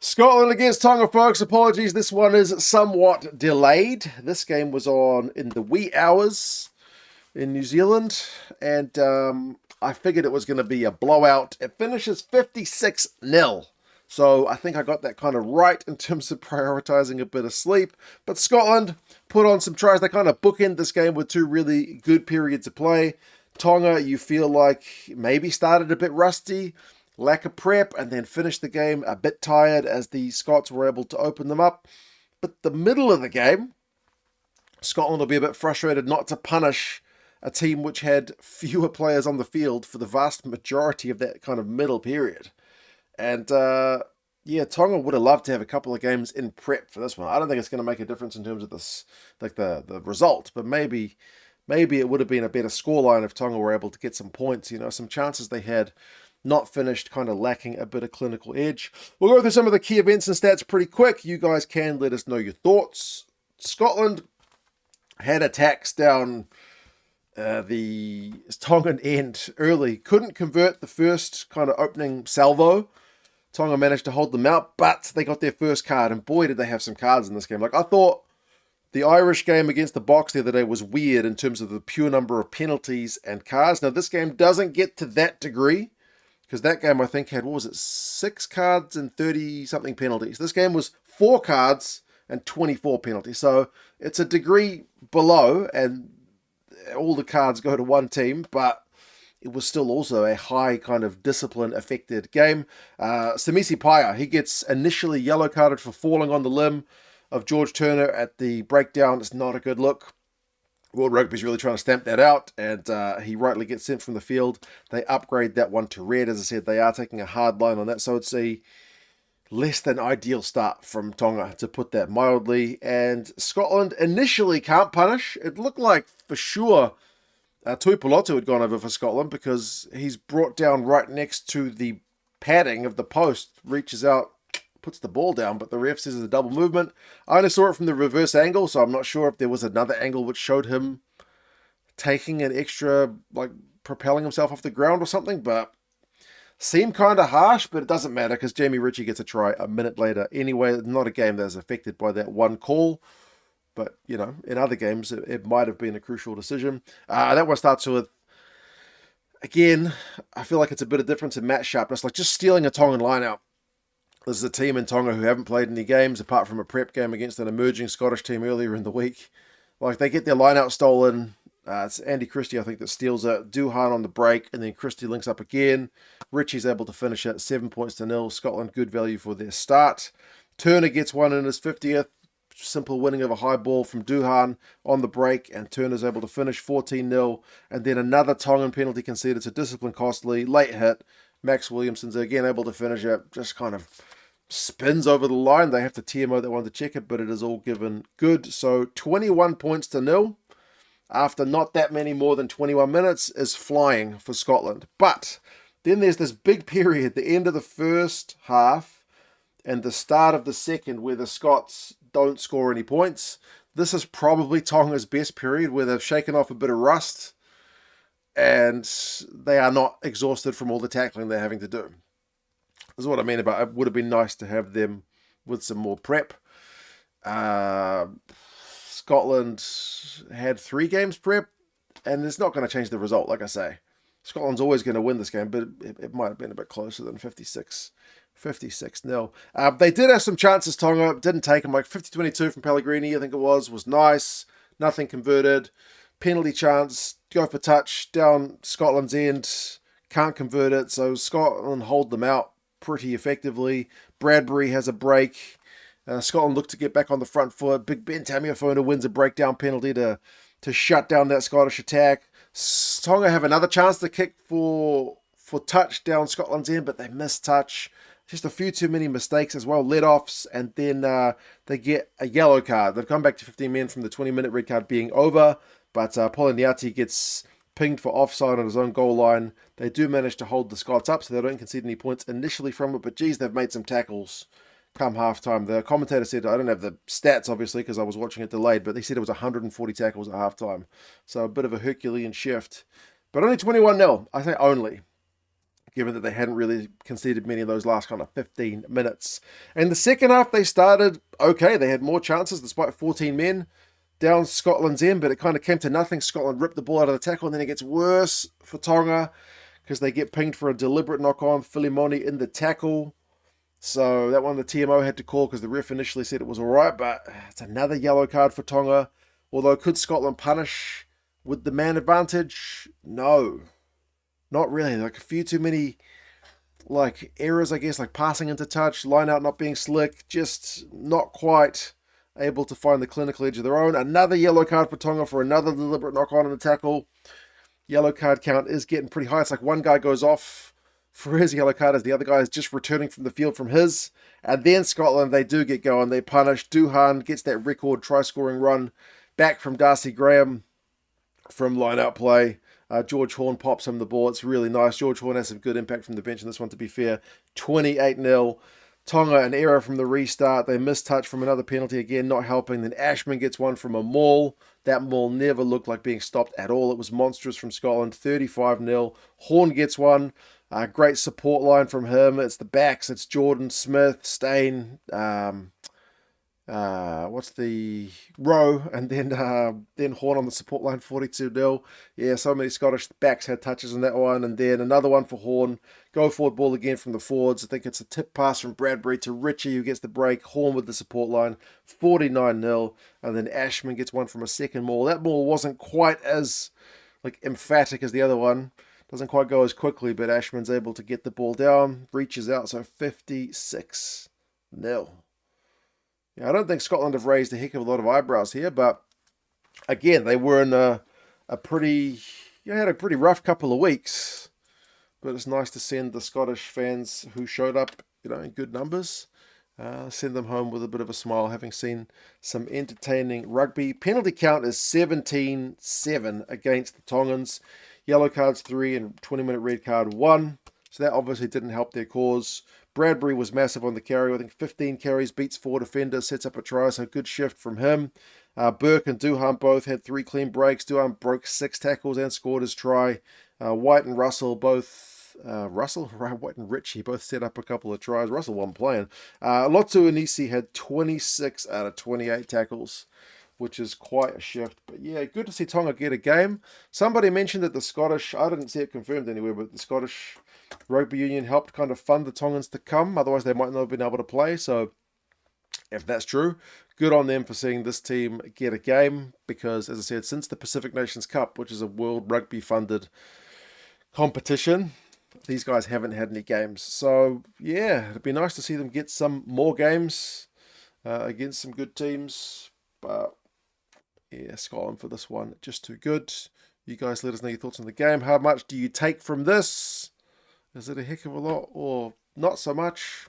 Scotland against Tonga, folks. Apologies, this one is somewhat delayed. This game was on in the wee hours in New Zealand, and I figured it was going to be a blowout. It finishes 56-0. So I think I got that kind of right in terms of prioritizing a bit of sleep. But Scotland put on some tries. They kind of bookend this game with two really good periods of play. Tonga, you feel like maybe started a bit rusty, lack of prep, and then finished the game a bit tired as the Scots were able to open them up. But the middle of the game, Scotland will be a bit frustrated not to punish a team which had fewer players on the field for the vast majority of that kind of middle period. And Tonga would have loved to have a couple of games in prep for this one. I don't think it's going to make a difference in terms of this, like the result, but maybe it would have been a better scoreline if Tonga were able to get some points. Some chances they had not finished, kind of lacking a bit of clinical edge. We'll go through some of the key events and stats pretty quick. You guys can let us know your thoughts. Scotland had attacks down the Tongan end early. Couldn't convert the first kind of opening salvo. Tonga managed to hold them out, but they got their first card, and boy, did they have some cards in this game. Like, I thought the Irish game against the Box the other day was weird in terms of the pure number of penalties and cards. Now, this game doesn't get to that degree, because that game, I think, had, 6 cards and 30-something penalties. This game was 4 cards and 24 penalties. So it's a degree below, and all the cards go to one team, but it was still also a high kind of discipline-affected game. Samisi Paya, he gets initially yellow carded for falling on the limb of George Turner at the breakdown. It's not a good look. World Rugby's really trying to stamp that out, and he rightly gets sent from the field. They upgrade that one to red. As I said, they are taking a hard line on that, so it's a less than ideal start from Tonga, to put that mildly. And Scotland initially can't punish. It looked like, for sure, Tuipulotu had gone over for Scotland, because he's brought down right next to the padding of the post, reaches out, puts the ball down, but the ref says it's a double movement. I only saw it from the reverse angle, so I'm not sure if there was another angle which showed him taking an extra, like propelling himself off the ground or something, but seemed kind of harsh, but it doesn't matter because Jamie Ritchie gets a try a minute later. Anyway, not a game that is affected by that one call, but, in other games, it might have been a crucial decision. That one starts with, again, I feel like it's a bit of difference in match sharpness, like just stealing a Tongan line out. This is a team in Tonga who haven't played any games apart from a prep game against an emerging Scottish team earlier in the week. Like, they get their line out stolen. It's Onyeama-Christie, I think, that steals it. Duhan on the break, and then Christie links up again. Ritchie's able to finish it 7-0. Scotland, good value for their start. Turner gets one in his 50th. Simple winning of a high ball from Duhan on the break, and Turner's able to finish 14-0. And then another Tongan penalty conceded. It's a discipline costly, late hit. Max Williamson's again able to finish it. Just kind of spins over the line. They have to TMO that one to check it, but it is all given good. So 21-0 after not that many more than 21 minutes is flying for Scotland. But then there's this big period, the end of the first half and the start of the second, where the Scots don't score any points. This is probably Tonga's best period, where they've shaken off a bit of rust and they are not exhausted from all the tackling they're having to do. This is what I mean about it would have been nice to have them with some more prep. Scotland had 3 games prep, and it's not going to change the result, like I say. Scotland's always going to win this game, but it might have been a bit closer than 56-0. They did have some chances, Tonga. Didn't take them, like 50-22 from Pellegrini, I think it was nice. Nothing converted. Penalty chance, go for touch, down Scotland's end. Can't convert it, so Scotland hold them out pretty effectively. Bradbury has a break. Scotland look to get back on the front foot. Big Ben Tamiafona wins a breakdown penalty to shut down that Scottish attack. Tonga have another chance to kick for touch down Scotland's end, but they miss touch. Just a few too many mistakes as well, let-offs, and then they get a yellow card. They've come back to 15 men from the 20-minute red card being over, but Poliniati gets pinged for offside on his own goal line. They do manage to hold the Scots up, so they don't concede any points initially from it, but geez, they've made some tackles come halftime. The commentator said, I don't have the stats, obviously, because I was watching it delayed, but he said it was 140 tackles at halftime. So a bit of a Herculean shift. But only 21-0. I say only. given that they hadn't really conceded many of those last kind of 15 minutes. In the second half, they started okay. They had more chances despite 14 men down Scotland's end, but it kind of came to nothing. Scotland ripped the ball out of the tackle, and then it gets worse for Tonga because they get pinged for a deliberate knock-on. Filimoni in the tackle. So that one the TMO had to call because the ref initially said it was all right, but it's another yellow card for Tonga. Although, could Scotland punish with the man advantage? No. Not really. Like a few too many errors, I guess, like passing into touch, line out not being slick, just not quite able to find the clinical edge of their own. Another yellow card for Tonga for another deliberate knock-on in the tackle. Yellow card count is getting pretty high. It's like one guy goes off for his yellow card as the other guy is just returning from the field from his. And then Scotland, they do get going. They punish. Duhan gets that record try-scoring run back from Darcy Graham from line-out play. George Horne pops him the ball. It's really nice. George Horne has some good impact from the bench in this one, to be fair. 28-0. Tonga, an error from the restart. They missed touch from another penalty again, not helping. Then Ashman gets one from a maul. That maul never looked like being stopped at all. It was monstrous from Scotland. 35-0. Horne gets one. Great support line from him. It's the backs. It's Jordan, Smith, Steyn, Rowe, and then Horne on the support line, 42-0. Yeah, so many Scottish backs had touches in that one, and then another one for Horne. Go forward ball again from the forwards. I think it's a tip pass from Bradbury to Ritchie, who gets the break. Horne with the support line, 49-0, and then Ashman gets one from a second maul. That maul wasn't quite as emphatic as the other one. Doesn't quite go as quickly, but Ashman's able to get the ball down, reaches out, so 56-0. Yeah, I don't think Scotland have raised a heck of a lot of eyebrows here, but again, they were in had a pretty rough couple of weeks. But it's nice to send the Scottish fans who showed up, in good numbers, send them home with a bit of a smile, having seen some entertaining rugby. Penalty count is 17-7 against the Tongans. Yellow cards 3 and 20-minute red card 1. So that obviously didn't help their cause. Bradbury was massive on the carry. I think 15 carries, beats 4 defenders, sets up a try, so good shift from him. Burke and Duhan both had 3 clean breaks. Duhan broke 6 tackles and scored his try. White and Russell both... White and Ritchie both set up a couple of tries. Russell wasn't playing. Onyeama-Christie had 26 out of 28 tackles, which is quite a shift. But yeah, good to see Tonga get a game. Somebody mentioned that the Scottish, I didn't see it confirmed anywhere, but the Scottish Rugby Union helped kind of fund the Tongans to come. Otherwise, they might not have been able to play. So if that's true, good on them for seeing this team get a game. Because, as I said, since the Pacific Nations Cup, which is a World Rugby funded competition, these guys haven't had any games. So yeah, it'd be nice to see them get some more games against some good teams. But yeah, Scotland for this one, just too good. You guys let us know your thoughts on the game. How much do you take from this? Is it a heck of a lot or not so much?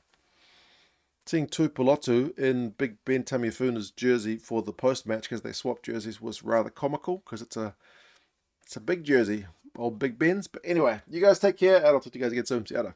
Seeing Tuipulotu in Big Ben Tamiafuna's jersey for the post-match, because they swapped jerseys, was rather comical, because it's a big jersey, old Big Ben's. But anyway, you guys take care, and I'll talk to you guys again soon. See you later.